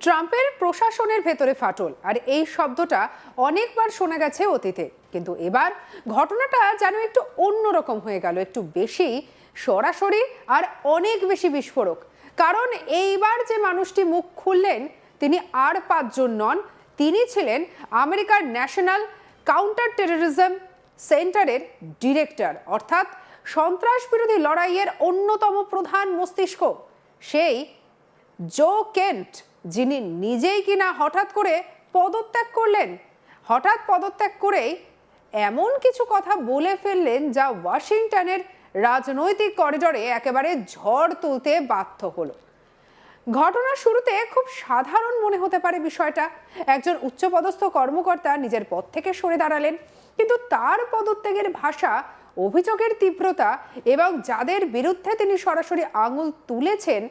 ট্রাম্পের প্রশাসনের ভেতরে ফাটল, আর এই শব্দটা অনেকবার শোনা গেছে অতীতে, কিন্তু এবার ঘটনাটা যেন একটু অন্যরকম হয়ে গেল, একটু বেশি সরাসরি আর অনেক বেশি বিস্ফোরক। কারণ এইবার যে মানুষটি মুখ খুললেন তিনি আর পাঁচজন নন, তিনি ছিলেন আমেরিকার ন্যাশনাল কাউন্টার টেররিজম সেন্টারের ডিরেক্টর, অর্থাৎ সন্ত্রাস বিরোধী লড়াইয়ের অন্যতম প্রধান মস্তিষ্ক, সেই জো কেন্ট, যিনি নিজেই কিনা হঠাৎ করে পদত্যাগ করলেন। হঠাৎ পদত্যাগ করেই এমন কিছু কথা বলে ফেললেন যা ওয়াশিংটনের রাজনৈতিক করিডরে একেবারে ঝড় তুলতে বাধ্য হলো। ঘটনার শুরুতে খুব সাধারণ মনে হতে পারে বিষয়টা, একজন উচ্চপদস্থ কর্মকর্তা নিজের পদ থেকে সরে দাঁড়ালেন, কিন্তু তার পদত্যাগের ভাষা, অভিযোগের তীব্রতা এবং যাদের বিরুদ্ধে তিনি সরাসরি আঙুল তুলেছেন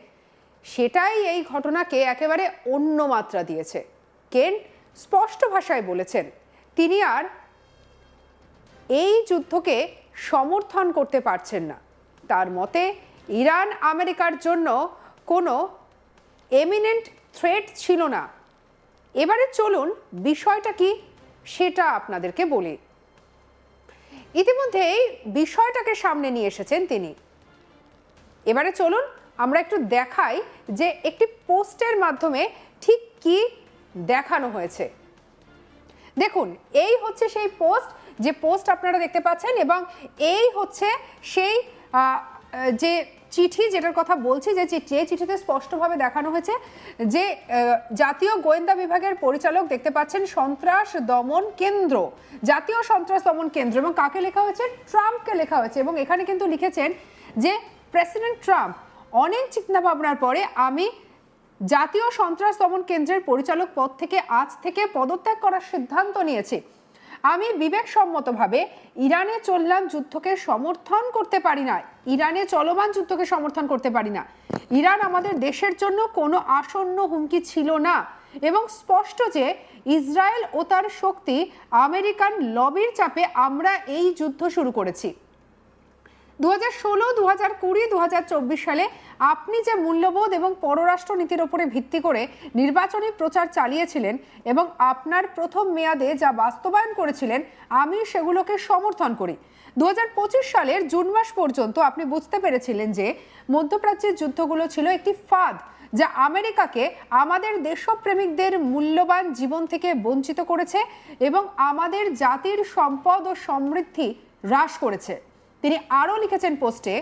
সেটাই এই ঘটনাকে একেবারে অন্য মাত্রা দিয়েছে। কেন স্পষ্ট ভাষায় বলেছেন তিনি আর এই যুদ্ধকে সমর্থন করতে পারছেন না। তার মতে ইরান আমেরিকার জন্য কোনো এমিনেন্ট থ্রেট ছিল না। এবারে চলুন বিষয়টা কি সেটা আপনাদেরকে বলি। ইতিমধ্যেই বিষয়টাকে সামনে নিয়ে এসেছেন তিনি। এবারে চলুন আমরা একটু দেখাই যে একটি পোস্টের মাধ্যমে ঠিক কি দেখানো হয়েছে। দেখুন, এই হচ্ছে সেই পোস্ট, যে পোস্ট আপনারা দেখতে পাচ্ছেন, এবং এই হচ্ছে সেই যে চিঠি যেটার কথা বলছি, যে চিঠিতে স্পষ্টভাবে দেখানো হয়েছে যে জাতীয় গোয়েন্দা বিভাগের পরিচালক, দেখতে পাচ্ছেন সন্ত্রাস দমন কেন্দ্র, জাতীয় সন্ত্রাস দমন কেন্দ্র, এবং কাকে লেখা হয়েছে? ট্রাম্পকে লেখা হয়েছে। এবং এখানে কিন্তু লিখেছেন যে প্রেসিডেন্ট ট্রাম্প, অনেক চিন্তা ভাবনার পরে আমি জাতীয় সন্ত্রাস দমন কেন্দ্রের পরিচালক পদ থেকে আজ থেকে পদত্যাগ করার সিদ্ধান্ত নিয়েছি। আমি বিবেকসম্মতভাবে ইরানে চলমান যুদ্ধকে সমর্থন করতে পারি না, ইরানে চলমান যুদ্ধকে সমর্থন করতে পারি না। ইরান আমাদের দেশের জন্য কোনো আসন্ন হুমকি ছিল না, এবং স্পষ্ট যে ইসরায়েল ও তার শক্তি আমেরিকান লবির চাপে আমরা এই যুদ্ধ শুরু করেছি। 2016, 2020, 2024 সালে আপনি যে মূল্যবোধ এবং পররাষ্ট্র নীতির উপরে ভিত্তি করে নির্বাচনী প্রচার চালিয়েছিলেন এবং আপনার প্রথম মেয়াদে যা বাস্তবায়ন করেছিলেন, আমি সেগুলোকে সমর্থন করি। 2025 সালের জুন মাস পর্যন্ত আপনি বুঝতে পেরেছিলেন যে মধ্যপ্রাচ্যের যুদ্ধগুলো ছিল একটি ফাঁদ, যা আমেরিকাকে আমাদের দেশপ্রেমিকদের মূল্যবান জীবন থেকে বঞ্চিত করেছে এবং আমাদের জাতির সম্পদ ও সমৃদ্ধি হ্রাস করেছে। তিনি আরও লিখেছেন পোস্টে,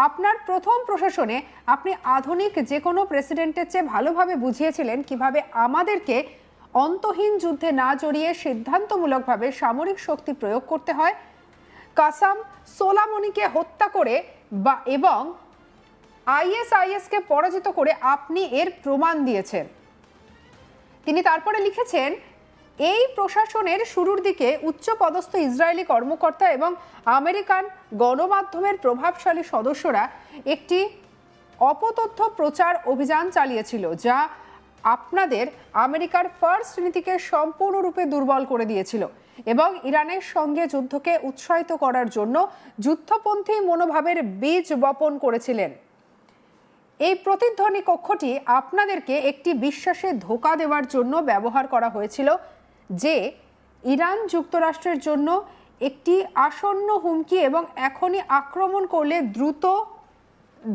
আপনার প্রথম প্রশাসনে আপনি আধুনিক যে কোনো প্রেসিডেন্টের চেয়ে ভালোভাবে বুঝিয়েছিলেন কিভাবে আমাদেরকে অন্তহীন যুদ্ধে না জড়িয়ে সিদ্ধান্তমূলকভাবে সামরিক শক্তি প্রয়োগ করতে হয়। কাসাম সোলামনিকে হত্যা করে এবং আইএসআইএসকে পরাজিত করে আপনি এর প্রমাণ দিয়েছেন। তিনি তারপরে লিখেছেন, এই প্রশাসনের শুরুর দিকে উচ্চপদস্থ ইসরায়েলি কর্মকর্তা এবং আমেরিকান গণমাধ্যমের প্রভাবশালী সদস্যরা একটি অপতথ্য প্রচার অভিযান চালিয়েছিল, যা আপনাদের আমেরিকার ফার্স্ট নীতিকে সম্পূর্ণরূপে দুর্বল করে দিয়েছিল এবং ইরানের সঙ্গে যুদ্ধকে উৎসাহিত করার জন্য যুদ্ধপন্থী মনোভাবের বীজ বপন করেছিলেন। এই প্রতিধ্বনি কক্ষটি আপনাদেরকে একটি বিশ্বাসে ধোঁকা দেওয়ার জন্য ব্যবহার করা হয়েছিল যে ইরান যুক্তরাষ্ট্রের জন্য একটি আসন্ন হুমকি এবং এখনই আক্রমণ করলে দ্রুত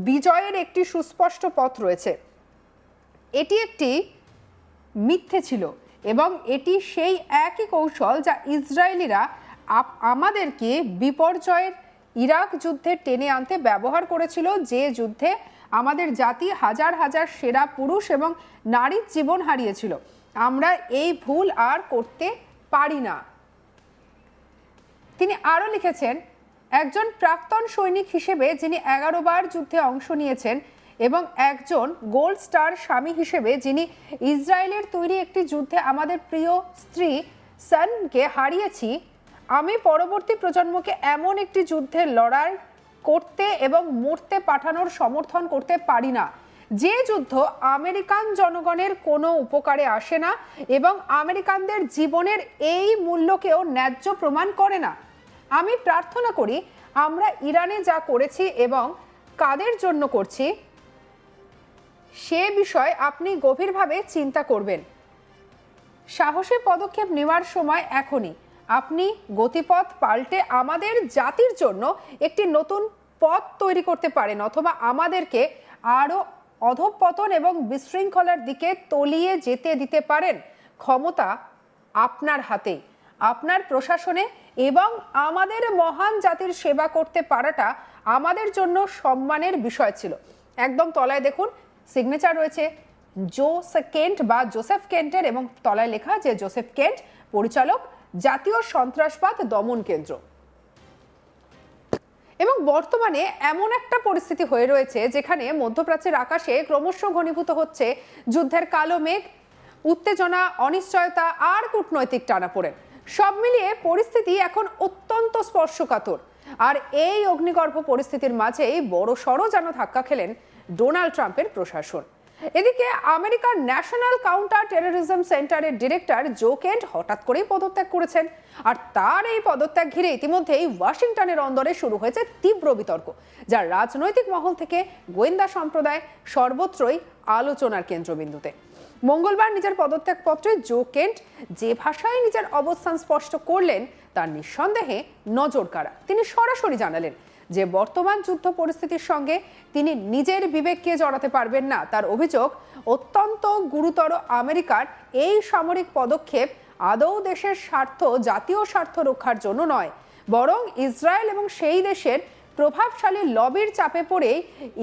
বিজয়ের একটি সুস্পষ্ট পথ রয়েছে। এটি একটি মিথ্যে ছিল এবং এটি সেই একই কৌশল যা ইসরায়েলিরা আমাদেরকে বিপর্যয়ের ইরাক যুদ্ধে টেনে আনতে ব্যবহার করেছিল, যে যুদ্ধে আমাদের জাতি হাজার হাজার সেরা পুরুষ এবং নারীর জীবন হারিয়েছিল। আমরা এই ভুল আর করতে পারি না। তিনি আরও লিখেছেন, একজন প্রাক্তন সৈনিক হিসেবে যিনি 11 বার যুদ্ধে অংশ নিয়েছেন এবং একজন গোল্ড স্টার স্বামী হিসেবে যিনি ইসরায়েলের তৈরি একটি যুদ্ধে আমাদের প্রিয় স্ত্রী সানকে হারিয়েছি, আমি পরবর্তী প্রজন্মকে এমন একটি যুদ্ধে লড়াই করতে এবং মরতে পাঠানোর সমর্থন করতে পারি না, যে যুদ্ধ আমেরিকান জনগণের কোনো উপকারে আসে না এবং আমেরিকানদের জীবনের এই মূল্যকেও ন্যায্য প্রমাণ করে না। আমি প্রার্থনা করি আমরা ইরানে যা করেছি এবং কাদের জন্য করছি সে বিষয়ে আপনি গভীরভাবে চিন্তা করবেন। সাহসী পদক্ষেপ নেওয়ার সময় এখনই। আপনি গতিপথ পাল্টে আমাদের জাতির জন্য একটি নতুন পথ তৈরি করতে পারেন, অথবা আমাদেরকে আরো অধঃপতন এবং বিশৃঙ্খলার দিকে তলিয়ে যেতে দিতে পারেন। ক্ষমতা আপনার হাতে, আপনার প্রশাসনে, এবং আমাদের মহান জাতির সেবা করতে পারাটা আমাদের জন্য সম্মানের বিষয় ছিল। একদম তলায় দেখুন সিগনেচার রয়েছে কেন্ট বা জোসেফ কেন্টের, এবং তলায় লেখা যে জোসেফ কেন্ট, পরিচালক, জাতীয় সন্ত্রাসবাদ দমন কেন্দ্র। এবং বর্তমানে এমন একটা পরিস্থিতি হয়ে রয়েছে যেখানে মধ্যপ্রাচ্যের আকাশে ক্রমশ ঘনীভূত হচ্ছে যুদ্ধের কালো মেঘ, উত্তেজনা, অনিশ্চয়তা আর কূটনৈতিক টানাপোড়েন। সব মিলিয়ে পরিস্থিতি এখন অত্যন্ত স্পর্শকাতর। আর এই অগ্নিগর্ভ পরিস্থিতির মাঝেই বড় সড় যেন ধাক্কা খেলেন ডোনাল্ড ট্রাম্পের প্রশাসন। এদিকে আমেরিকার ন্যাশনাল কাউন্টার টেরোরিজম সেন্টারের ডিরেক্টর জো কেন্ট হঠাৎ করেই পদত্যাগ করেছেন। আর তার এই পদত্যাগ ঘিরে ইতিমধ্যেই ওয়াশিংটনের অন্দরে শুরু হয়েছে তীব্র বিতর্ক, যা রাজনৈতিক মহল থেকে গোয়েন্দা সম্প্রদায় সর্বত্রই আলোচনার কেন্দ্রবিন্দুতে। মঙ্গলবার নিজের পদত্যাগপত্রে জো কেন্ট যে ভাষায় নিজের অবস্থান স্পষ্ট করলেন তার নিঃসন্দেহে নজর কাড়া। তিনি সরাসরি জানালেন যে বর্তমান যুদ্ধ পরিস্থিতির সঙ্গে তিনি নিজের বিবেককে জড়াতে পারবেন না। তার অভিযোগ, অত্যন্ত গুরুতর আমেরিকার এই সামরিক পদক্ষেপ আদৌ দেশের স্বার্থ, জাতীয় স্বার্থ রক্ষার জন্য নয়, বরং ইসরায়েল এবং সেই দেশের প্রভাবশালী লবির চাপে পড়ে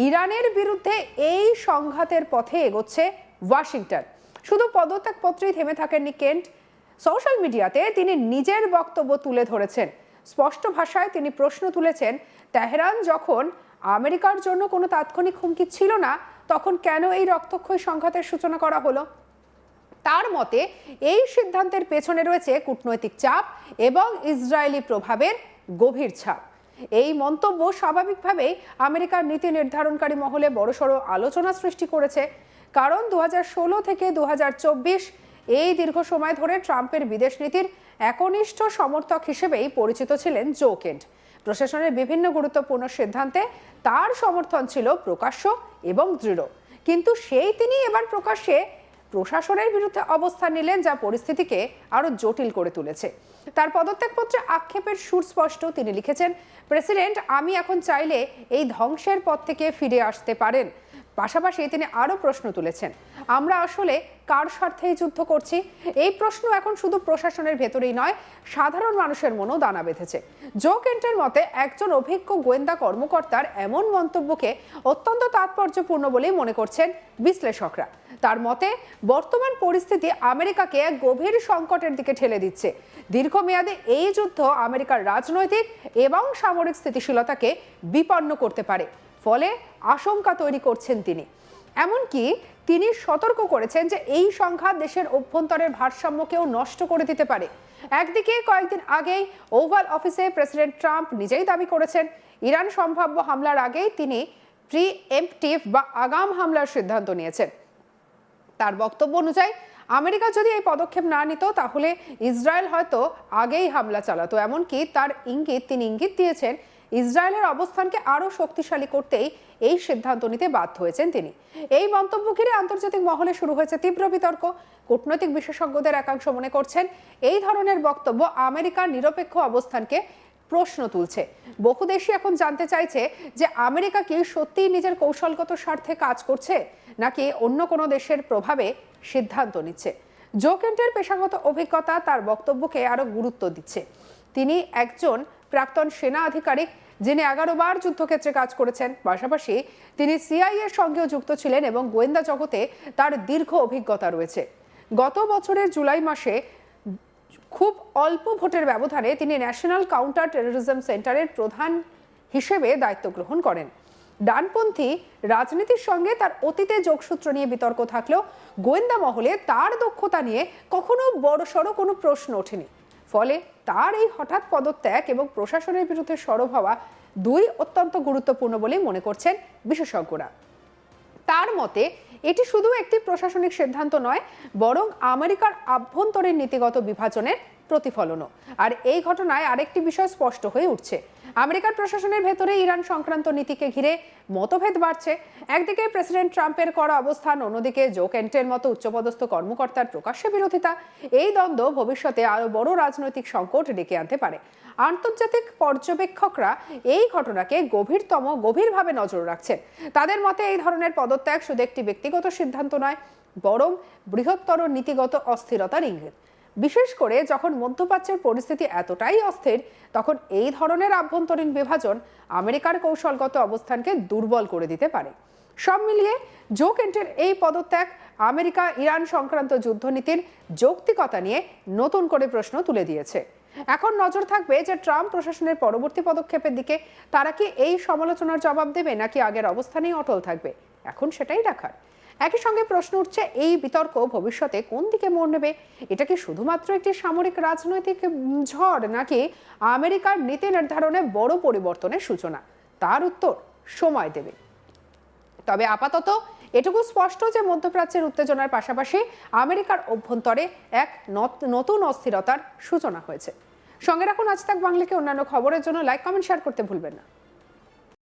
ইরানের বিরুদ্ধে এই সংঘাতের পথে এগোচ্ছে ওয়াশিংটন। শুধু পদত্যাগপত্রেই থেমে থাকেননি কেন্ট। সোশ্যাল মিডিয়াতে তিনি নিজের বক্তব্য তুলে ধরেছেন। স্পষ্ট ভাষায় তিনি প্রশ্ন তুলেছেন, তেহরান যখন আমেরিকার জন্য কোনো তাৎক্ষণিক হুমকি ছিল না, তখন কেন এই রক্তক্ষয়ী সংঘাতের সূচনা করা হলো? তার মতে এই সিদ্ধান্তের পেছনে রয়েছে কূটনৈতিক চাপ এবং ইসরায়েলি প্রভাবের গভীর ছাপ। এই মন্তব্য স্বাভাবিকভাবেই আমেরিকার নীতি নির্ধারণকারী মহলে বড়সড় আলোচনা সৃষ্টি করেছে। কারণ 2016 থেকে 2024 এই দীর্ঘ সময় ধরে ট্রাম্পের বিদেশ নীতির একনিষ্ঠ সমর্থক হিসেবেই পরিচিত ছিলেন জো কেন্ট। প্রশাসনের বিভিন্ন গুরুত্বপূর্ণ সিদ্ধান্তে তার সমর্থন ছিল প্রকাশ্য এবং দৃঢ়। কিন্তু তিনি এবার প্রকাশ্যে প্রশাসনের বিরুদ্ধে অবস্থান নিলেন, যা পরিস্থিতিকে আরো জটিল করে তুলেছে। তার পদত্যাগপত্রে আক্ষেপের সুর স্পষ্ট। তিনি লিখেছেন, প্রেসিডেন্ট, আমি এখন চাইলে এই ধ্বংসের পথ থেকে ফিরে আসতে পারেন। পাশাপাশি তিনি আরো প্রশ্ন তুলেছেন, আমরা আসলে কার স্বার্থেই যুদ্ধ করছি? এই প্রশ্ন এখন শুধু প্রশাসনের ভেতরেই নয়, সাধারণ মানুষের মনেও দানা বেঁধেছে। জো কেন্টের মতে একজন অভিজ্ঞ গোয়েন্দা কর্মকর্তার এমন মন্তব্যকে অত্যন্ত তাৎপর্যপূর্ণ বলেই মনে করছেন বিশ্লেষকরা। তার মতে বর্তমান পরিস্থিতি আমেরিকাকে এক গভীর সংকটের দিকে ঠেলে দিচ্ছে। দীর্ঘমেয়াদে এই যুদ্ধ আমেরিকার রাজনৈতিক এবং সামরিক স্থিতিশীলতাকে বিপন্ন করতে পারে। ফলে আশঙ্কা তৈরি করছেন তিনি। এমনকি তিনি সতর্ক করেছেন যে এই সংঘাত দেশের অভ্যন্তরের ভারসাম্যকেও নষ্ট করে দিতে পারে। একদিকে কয়েকদিন আগেই ওভাল অফিসে প্রেসিডেন্ট ট্রাম্প নিজেই দাবি করেছেন ইরান সম্ভাব্য হামলার আগেই তিনি প্রিএম্পটিভ বা আগাম হামলার সিদ্ধান্ত নিয়েছেন। তার বক্তব্য অনুযায়ী আমেরিকা যদি এই পদক্ষেপ না নিত তাহলে ইসরায়েল হয়তো আগেই হামলা চালাতো। এমনকি তিনি ইঙ্গিত দিয়েছেন ইসরায়েলের অবস্থানকে আরো শক্তিশালী করতেই এই সিদ্ধান্ত নিতে বাধ্য হয়েছেন তিনি। এই মন্তব্য ঘিরে আন্তর্জাতিক মহলে শুরু হয়েছে তীব্র বিতর্ক। কূটনৈতিক বিশেষজ্ঞদের একাংশ মনে করছেন এই ধরনের বক্তব্য আমেরিকার নিরপেক্ষ অবস্থানকে প্রশ্ন তুলছে। বহু দেশই এখন জানতে চাইছে যে আমেরিকা কি সত্যিই নিজের কৌশলগত স্বার্থে কাজ করছে, নাকি অন্য কোনো দেশের প্রভাবে সিদ্ধান্ত নিচ্ছে। জো কেন্টের পেশাগত অভিজ্ঞতা তার বক্তব্যকে আরো গুরুত্ব দিচ্ছে। তিনি একজন প্রাক্তন সেনা আধিকারিক, যিনি 11 বার যুদ্ধক্ষেত্রে কাজ করেছেন। পাশাপাশি তিনি সিআইএর সঙ্গেও যুক্ত ছিলেন এবং গোয়েন্দা জগতে তার দীর্ঘ অভিজ্ঞতা রয়েছে। গত বছরের জুলাই মাসে খুব অল্প ভোটের ব্যবধানে তিনি ন্যাশনাল কাউন্টার টেরোরিজম সেন্টারের প্রধান হিসেবে দায়িত্ব গ্রহণ করেন। ডানপন্থী রাজনীতির সঙ্গে তার অতীতে যোগসূত্র নিয়ে বিতর্ক থাকলেও গোয়েন্দা মহলে তার দক্ষতা নিয়ে কখনো বড়সড় কোনো প্রশ্ন ওঠেনি। ফলে তার এই হঠাৎ পদত্যাগ এবং প্রশাসনের বিরুদ্ধে সরব হওয়া দুই অত্যন্ত গুরুত্বপূর্ণ বলেই মনে করছেন বিশেষজ্ঞরা। তার মতে এটি শুধু একটি প্রশাসনিক সিদ্ধান্ত নয়, বরং আমেরিকার আভ্যন্তরীণ নীতিগত বিভাজনের প্রতিফলনও। আর এই ঘটনায় আরেকটি বিষয় স্পষ্ট হয়ে উঠছে, আমেরিকার প্রশাসনের ভেতরে ইরান সংক্রান্ত নীতিকে ঘিরে মতভেদ বাড়ছে। একদিকে প্রেসিডেন্ট ট্রাম্পের কড়া অবস্থান, অন্যদিকে জো কেন্টের মতো উচ্চপদস্থ কর্মকর্তার প্রকাশ্যে বিরোধিতা। এই দ্বন্দ্ব ভবিষ্যতে আরো বড় রাজনৈতিক সংকট ডেকে আনতে পারে। আন্তর্জাতিক পর্যবেক্ষকরা এই ঘটনাকে গভীরভাবে নজর রাখছেন। তাদের মতে এই ধরনের পদত্যাগ শুধু একটি ব্যক্তিগত সিদ্ধান্ত নয়, বরং বৃহত্তর নীতিগত অস্থিরতার ইঙ্গিত। বিশেষ করে যখন মধ্যপ্রাচ্যের পরিস্থিতি এতটাই অস্থির, তখন এই ধরনের আভ্যন্তরীণ বিভাজন আমেরিকার কৌশলগত অবস্থানকে দুর্বল করে দিতে পারে। সব মিলিয়ে জো কেন্টের এই পদত্যাগ আমেরিকা ইরান সংক্রান্ত যুদ্ধনীতির যৌক্তিকতা নিয়ে নতুন করে প্রশ্ন তুলে দিয়েছে। এখন নজর থাকবে যে ট্রাম্প প্রশাসনের পরবর্তী পদক্ষেপের দিকে। তারা কি এই সমালোচনার জবাব দেবে, নাকি আগের অবস্থানেই অটল থাকবে, এখন সেটাই দেখার। একই সঙ্গে প্রশ্ন উঠছে, এই বিতর্ক ভবিষ্যতে কোন দিকে মোড় নেবে? এটা কি শুধুমাত্র একটি সামরিক রাজনৈতিক ঝড়, নাকি আমেরিকার নীতি নির্ধারণে বড় পরিবর্তনের সূচনা? তার উত্তর সময় দেবে। তবে আপাতত এটুকু স্পষ্ট যে মধ্যপ্রাচ্যের উত্তেজনার পাশাপাশি আমেরিকার অভ্যন্তরে এক নতুন অস্থিরতার সূচনা হয়েছে। সঙ্গে রাখুন আজ তাক বাংলাকে। অন্যান্য খবরের জন্য লাইক, কমেন্ট, শেয়ার করতে ভুলবেন না।